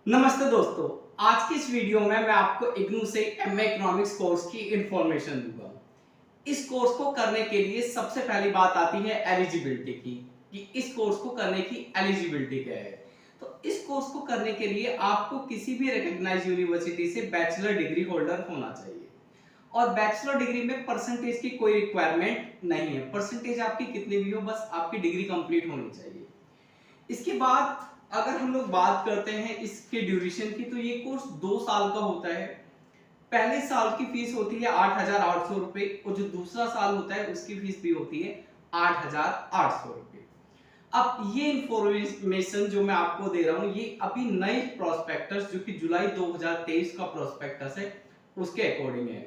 नमस्ते दोस्तों, आज की इस वीडियो में मैं आपको इग्नू से एमए इकोनॉमिक्स कोर्स की इंफॉर्मेशन दूंगा। इस कोर्स को करने के लिए सबसे पहली बात आती है एलिजिबिलिटी की, कि इस कोर्स को करने की एलिजिबिलिटी क्या है। तो इस कोर्स को करने के लिए आपको किसी भी रिकॉग्नाइज्ड यूनिवर्सिटी से बैचलर डिग्री होल्डर होना चाहिए और बैचलर डिग्री में परसेंटेज की कोई रिक्वायरमेंट नहीं है। परसेंटेज आपकी कितनी भी हो, बस आपकी डिग्री कंप्लीट होनी चाहिए। इसके बाद अगर हम लोग बात करते हैं इसके ड्यूरेशन की, तो ये कोर्स 2 साल का होता है। पहले साल की फीस होती है 8,800 रुपए और जो दूसरा साल होता है उसकी फीस भी होती है 8,800 रुपए। अब ये इंफॉर्मेशन जो मैं आपको दे रहा हूँ, ये अभी नए प्रोस्पेक्टस जो कि जुलाई 2023 का प्रोस्पेक्टस है उसके अकॉर्डिंग है।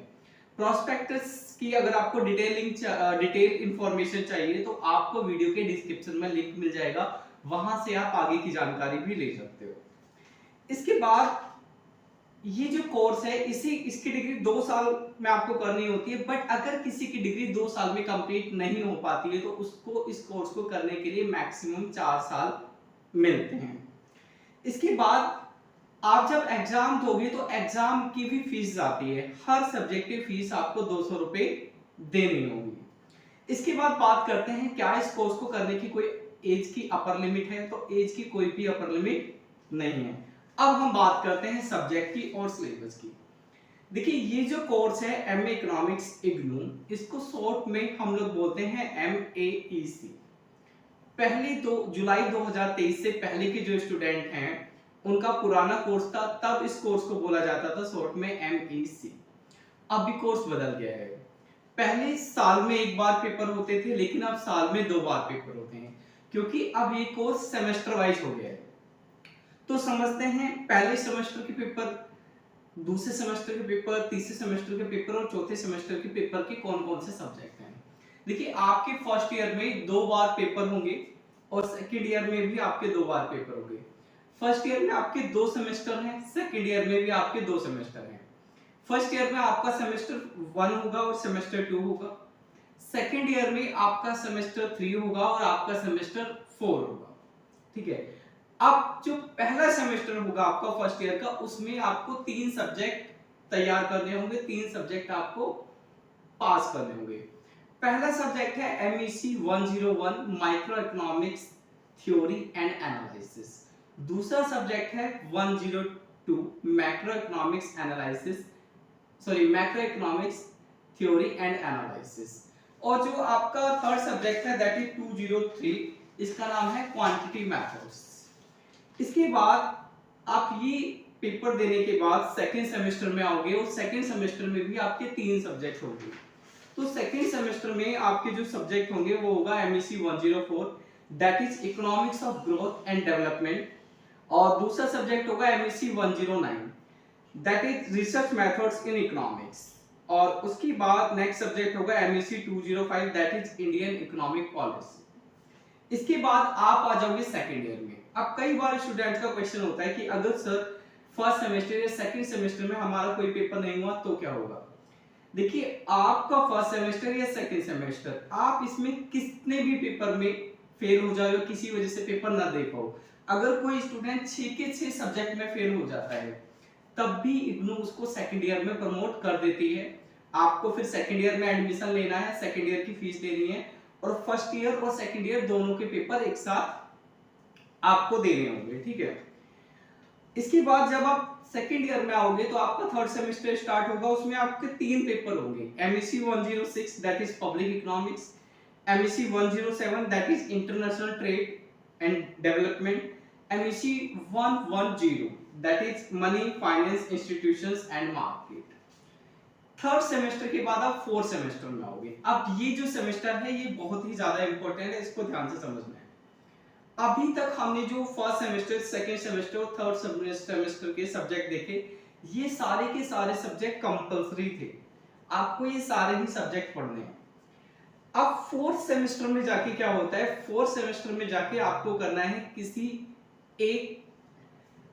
प्रोस्पेक्टस की अगर आपको डिटेल इंफॉर्मेशन चाहिए तो आपको वीडियो के डिस्क्रिप्शन में लिंक मिल जाएगा, वहां से आप आगे की जानकारी भी ले सकते हो। इसके बाद ये जो कोर्स है इसकी डिग्री 2 साल में आपको करनी होती है, बट अगर किसी की डिग्री 2 साल में कंप्लीट नहीं हो पाती है तो उसको इस कोर्स को करने के लिए मैक्सिमम 4 साल मिलते हैं। इसके बाद आप जब एग्जाम दोगे तो एग्जाम की भी फीस आती है, हर सब्जेक्ट की फीस आपको 200 रुपए देनी होगी। इसके बाद बात करते हैं क्या इस कोर्स को करने की कोई एज की अपर लिमिट है, तो एज की कोई भी अपर लिमिट नहीं है। अब हम बात करते हैं सब्जेक्ट की और सिलेबस की। देखिए ये जो कोर्स है एमए इकोनॉमिक्स इग्नू, इसको शॉर्ट में हम लोग बोलते हैं MAEC। पहले तो जुलाई 2023 से पहले के जो स्टूडेंट हैं उनका पुराना कोर्स था, तब इस कोर्स को बोला जाता था शॉर्ट में MEC। अब भी कोर्स बदल गया है। पहले साल में एक बार पेपर होते थे, लेकिन अब साल में 2 बार पेपर होते हैं, क्योंकि अब ये कोर्स सेमेस्टर वाइज हो गया है। तो समझते हैं पहले सेमेस्टर के पेपर, दूसरे सेमेस्टर के पेपर, तीसरे सेमेस्टर के पेपर और चौथे सेमेस्टर के पेपर के कौन कौन से सब्जेक्ट हैं। देखिए आपके फर्स्ट ईयर में 2 बार पेपर होंगे और सेकंड ईयर में भी आपके 2 बार पेपर होंगे। फर्स्ट ईयर में आपके 2 सेमेस्टर हैं, सेकंड ईयर में भी आपके 2 सेमेस्टर हैं। फर्स्ट ईयर में आपका सेमेस्टर 1 होगा और सेमेस्टर 2 होगा। सेकंड ईयर में आपका सेमेस्टर 3 होगा और आपका सेमेस्टर 4 होगा। ठीक है। अब जो पहला सेमेस्टर होगा आपका फर्स्ट ईयर का, उसमें आपको 3 सब्जेक्ट तैयार करने होंगे, 3 सब्जेक्ट आपको पास करने होंगे। पहला सब्जेक्ट है MEC 101 micro economics theory and analysis. दूसरा सब्जेक्ट है 102 macro economics macro economics theory and analysis. और जो आपका थर्ड सब्जेक्ट है दैट इज 203, इसका नाम है क्वांटिटी मेथड्स। इसके बाद आप ये पेपर देने के बाद सेकेंड सेमेस्टर में आओगे और सेकेंड सेमेस्टर में भी आपके 3 सब्जेक्ट होंगे। तो सेकेंड सेमेस्टर में आपके जो सब्जेक्ट होंगे वो होगा MEC 104 that is economics of growth and development, और दूसरा सब्जेक्ट होगा MEC 109 that is research methods in economics, और उसके बाद नेक्स्ट सब्जेक्ट होगा MEC 205 that is Indian economic policy. इसके बाद आप आ जाओगे सेकेंड ईयर में। अब कई बार स्टूडेंट्स का क्वेश्चन होता है कि अगर सर फर्स्ट सेमेस्टर या सेकंड सेमेस्टर में हमारा कोई पेपर नहीं हुआ तो क्या होगा। देखिए आपका फर्स्ट सेमेस्टर या सेकंड सेमेस्टर, आप इसमें कितने भी पेपर में फेल हो जाओ, किसी वजह से पेपर ना दे पाओ, अगर कोई स्टूडेंट 6 के 6 सब्जेक्ट में फेल हो जाता है, तब भी इग्नू उसको सेकंड ईयर में प्रमोट कर देती है। आपको फिर सेकंड ईयर में एडमिशन लेना है, सेकंड ईयर की फीस देनी है और फर्स्ट ईयर और सेकंड ईयर दोनों के पेपर एक साथ आपको देने होंगे। ठीक है। इसके बाद जब आप सेकेंड ईयर में आओगे तो आपका थर्ड सेमेस्टर स्टार्ट होगा, उसमें आपके 3 पेपर होंगे। MEC 106 that is public economics, MEC 107 that is international trade and development, MEC 110 that is money finance institutions and market. Third semester के बाद आप फोर्थ सेमेस्टर में आओगे। अब ये जो सेमेस्टर है ये बहुत ही ज्यादा इंपॉर्टेंट है, इसको ध्यान से समझना है। अभी तक हमने जो फर्स्ट सेमेस्टर, सेकंड सेमेस्टर और थर्ड सेमेस्टर के सब्जेक्ट देखे, ये सारे के सारे सब्जेक्ट कंपलसरी थे, आपको ये सारे ही सब्जेक्ट पढ़ने हैं। अब फोर्थ सेमेस्टर में जाके क्या होता है, फोर्थ सेमेस्टर में जाके आपको करना है किसी एक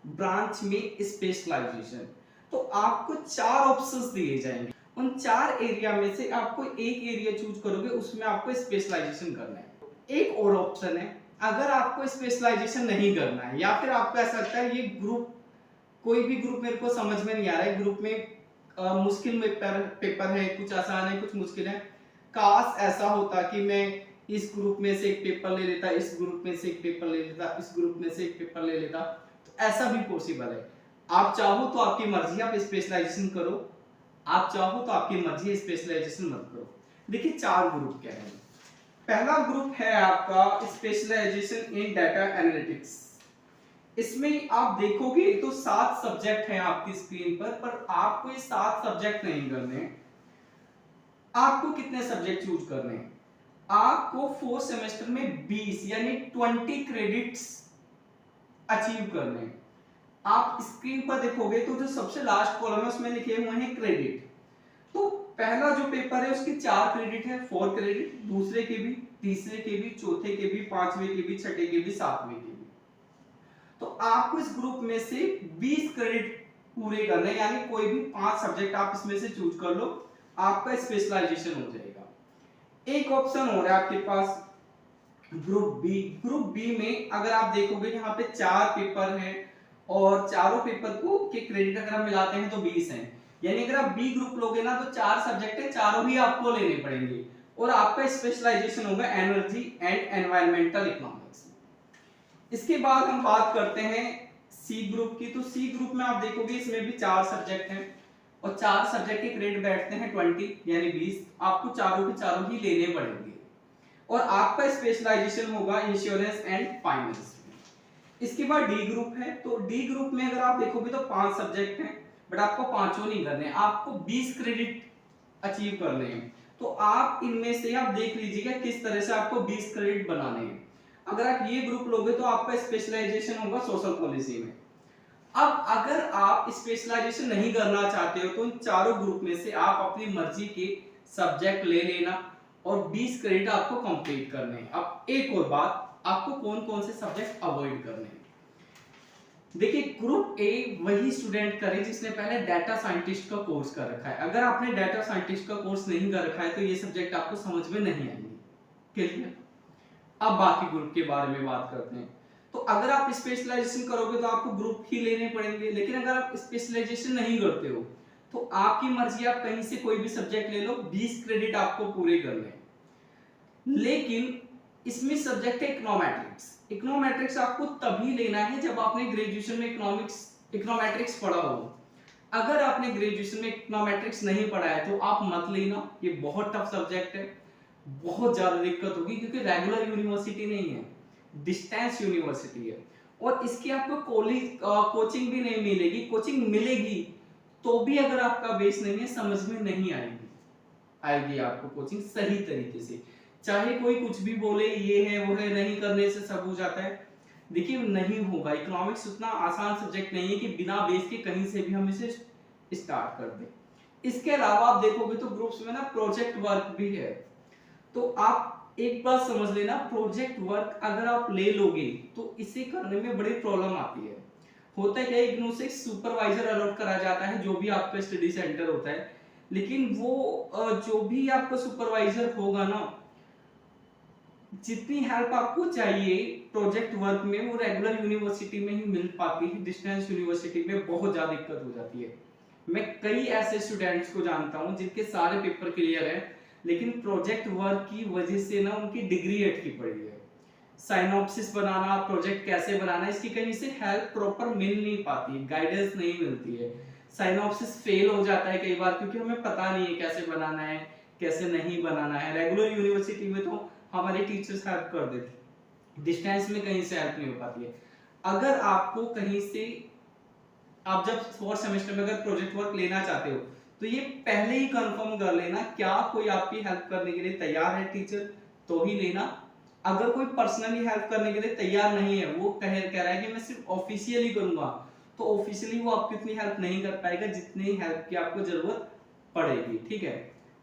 ब्रांच में स्पेशलाइजेशन। तो आपको 4 ऑप्शंस दिए जाएंगे, उन 4 एरिया में से आपको एक एरिया चूज करोगे, उसमें आपको स्पेशलाइजेशन करना है। एक और ऑप्शन है, अगर आपको स्पेशलाइजेशन नहीं करना है या फिर आपको ऐसा लगता है ये ग्रुप कोई भी ग्रुप मेरे को समझ में नहीं आ रहा है, ग्रुप में मुश्किल में पेपर है, कुछ आसान है कुछ मुश्किल है। काश ऐसा होता कि मैं इस ग्रुप में से एक पेपर ले लेता, इस ग्रुप में से एक पेपर ले लेता, इस ग्रुप में से एक पेपर ले लेता, तो ऐसा भी पॉसिबल है। आप चाहो तो आपकी मर्जी, आप स्पेशलाइजेशन करो, आप चाहो तो आपकी मर्जी, स्पेशलाइजेशन मत करो। देखिए 4 ग्रुप क्या है। पहला ग्रुप है आपका स्पेशलाइजेशन इन डाटा एनालिटिक्स। इसमें आप देखोगे तो 7 सब्जेक्ट हैं आपकी स्क्रीन पर आपको ये 7 सब्जेक्ट नहीं करने। आपको कितने सब्जेक्ट चूज करने हैं? आपको 4 सेमेस्टर में 20 यानी 20 क्रेडिट्स अचीव करने हैं। आप स्क्रीन पर देखोगे तो जो सबसे लास्ट कॉलम है उसमें लिखे हुए हैं क्रेडिट। तो पहला जो पेपर है उसके 4 क्रेडिट है, 4 क्रेडिट, दूसरे के भी, तीसरे के भी, चौथे के भी, पांचवे के भी, छठे के भी, सातवें के भी। तो आपको इस ग्रुप में से 20 क्रेडिट पूरे करने, यानी कोई भी 5 सब्जेक्ट आप इसमें से चूज कर लो, आपका स्पेशलाइजेशन हो जाएगा। एक ऑप्शन हो रहा है आपके पास ग्रुप बी। ग्रुप बी में अगर आप देखोगे यहाँ पे 4 पेपर हैं और चारों पेपर को के क्रेडिट अगर हम मिलाते हैं तो 20 हैं, यानी अगर आप बी ग्रुप लोगे ना तो 4 सब्जेक्ट है, चारों ही आपको लेने पड़ेंगे और आपका स्पेशलाइजेशन होगा एनर्जी एंड एनवायरमेंटल इकोनॉमिक्स। इसके बाद हम बात करते हैं सी ग्रुप की। तो सी ग्रुप में आप देखोगे इसमें भी 4 सब्जेक्ट हैं और 4 सब्जेक्ट के क्रेडिट बैठते हैं 20 यानी 20, आपको चारों के चारों ही लेने पड़ेंगे और आपका स्पेशलाइजेशन होगा इंश्योरेंस एंड फाइनेंस। इसके बाद डी ग्रुप है। तो डी ग्रुप में अगर आप देखोगे तो 5 सब्जेक्ट हैं बट आपको पांचों नहीं करने, आपको 20 क्रेडिट अचीव करने हैं। तो आप इनमें से आप देख लीजिएगा किस तरह से आपको 20 क्रेडिट बनाने हैं। अगर आप ये ग्रुप लोगे तो आपका स्पेशलाइजेशन होगा सोशल पॉलिसी में। अब अगर आप स्पेशलाइजेशन नहीं करना चाहते हो तो इन चारों ग्रुप में से आप अपनी मर्जी के सब्जेक्ट ले लेना और 20 क्रेडिट आपको कंप्लीट करने हैं। अब एक और बात, आपको कौन कौन से सब्जेक्ट अवॉइड करने हैं। देखिए ग्रुप ए वही स्टूडेंट करे जिसने पहले डाटा साइंटिस्ट का कोर्स कर रखा है। अगर आपने डाटा साइंटिस्ट का कोर्स नहीं कर रखा है तो ये सब्जेक्ट आपको समझ में नहीं आएंगे। क्लियर? अब बाकी ग्रुप के बारे में बात करते हैं। तो अगर आप स्पेशलाइजेशन करोगे तो आपको ग्रुप ही लेने पड़ेंगे, लेकिन अगर आप स्पेशलाइजेशन नहीं करते हो तो आपकी मर्जी, आप कहीं से कोई भी सब्जेक्ट ले लो, 20 क्रेडिट आपको पूरे करने हैं। लेकिन इसमें सब्जेक्ट है इकोनॉमेट्रिक्स। इकोनॉमेट्रिक्स आपको तभी लेना है जब आपने ग्रेजुएशन में इकोनॉमेट्रिक्स पढ़ा हो। अगर आपने ग्रेजुएशन में इकोनॉमेट्रिक्स नहीं पढ़ा है तो आप मत लेना, ये बहुत टफ सब्जेक्ट है, बहुत ज्यादा दिक्कत होगी क्योंकि रेगुलर यूनिवर्सिटी नहीं है, डिस्टेंस यूनिवर्सिटी है और इसकी आपको कॉलेज कोचिंग भी नहीं मिलेगी। कोचिंग मिलेगी तो भी अगर आपका बेस नहीं है समझ में नहीं आएगी आपको कोचिंग सही तरीके से। चाहे कोई कुछ भी बोले ये है वो है, नहीं करने से सब हो जाता है, देखिए नहीं होगा। इकोनॉमिक्स उतना आसान सब्जेक्ट नहीं है कि बिना बेस के कहीं से भी हम इसे स्टार्ट कर दें। इसके अलावा आप देखोगे तो ग्रुप्स में ना प्रोजेक्ट वर्क भी है। तो आप एक बात समझ लेना, प्रोजेक्ट वर्क अगर आप ले लोगे तो इसे करने में बड़ी प्रॉब्लम आती है। होता है क्या, इग्नू से सुपरवाइजर अलॉट करा जाता है जो भी आपका स्टडी सेंटर होता है, लेकिन वो जो भी आपका सुपरवाइजर होगा ना, जितनी हेल्प आपको चाहिए प्रोजेक्ट वर्क में वो रेगुलर यूनिवर्सिटी में ही मिल पाती है, डिस्टेंस यूनिवर्सिटी में बहुत ज्यादा दिक्कत हो जाती है। मैं कई ऐसे स्टूडेंट्स को जानता हूं जिनके सारे पेपर क्लियर है लेकिन प्रोजेक्ट वर्क की वजह से ना उनकी डिग्री अटकी पड़ी है। साइनॉप्सिस बनाना, प्रोजेक्ट कैसे बनाना, इसकी कहीं से हेल्प प्रॉपर मिल नहीं पाती, गाइडेंस नहीं मिलती है। साइनॉप्सिस फेल हो जाता है कई बार क्योंकि हमें पता नहीं है कैसे बनाना है कैसे नहीं बनाना है। रेगुलर यूनिवर्सिटी में तो हमारे टीचर्स हेल्प कर देते, डिस्टेंस में कहीं से हेल्प नहीं हो पाती है। अगर आपको कहीं से, आप जब 4th सेमेस्टर में अगर प्रोजेक्ट वर्क लेना चाहते हो तो ये पहले ही कंफर्म कर लेना क्या कोई आपकी हेल्प करने के लिए तैयार है टीचर, तो ही लेना। अगर कोई पर्सनली हेल्प करने के लिए तैयार नहीं है, वो कह रहा है कि मैं सिर्फ ऑफिशियली करूंगा, तो ऑफिशियली वो आपकी उतनी हेल्प नहीं कर पाएगा जितनी हेल्प की आपको जरूरत पड़ेगी। ठीक है,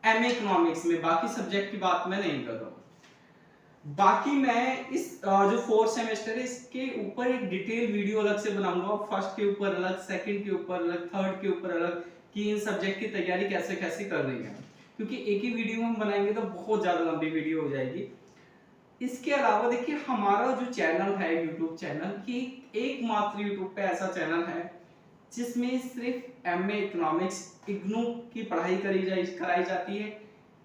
एमए इकोनॉमिक्स में, बाकी सब्जेक्ट की बात मैं नहीं कर रहा हूँ। बाकी मैं इस जो 4th सेमेस्टर है इसके ऊपर एक डिटेल वीडियो अलग से बनाऊंगा, फर्स्ट के ऊपर अलग, सेकंड के ऊपर अलग, थर्ड के ऊपर अलग, कि इन सब्जेक्ट की तैयारी कैसे कैसे करनी है, क्योंकि एक ही वीडियो में हम बनाएंगे तो बहुत ज्यादा लंबी वीडियो हो जाएगी। इसके अलावा देखिए हमारा जो चैनल है यूट्यूब चैनल, कि एकमात्र यूट्यूब पे ऐसा चैनल है जिसमें सिर्फ एमए इकोनॉमिक्स इग्नू की पढ़ाई कराई जाती है,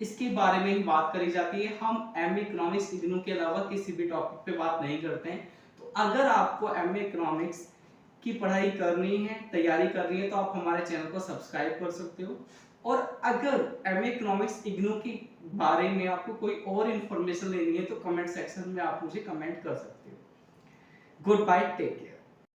इसके बारे में ही बात करी जाती है। हम एमए इकोनॉमिक्स इग्नू के अलावा किसी भी टॉपिक पे बात नहीं करते हैं। तो अगर आपको एमए इकोनॉमिक्स की पढ़ाई करनी है, तैयारी करनी है, तो आप हमारे चैनल को सब्सक्राइब कर सकते हो। और अगर एमए इकोनॉमिक्स इग्नू के बारे में आपको कोई और इन्फॉर्मेशन लेनी है तो कमेंट सेक्शन में आप मुझे कमेंट कर सकते हो। Good bye, take care.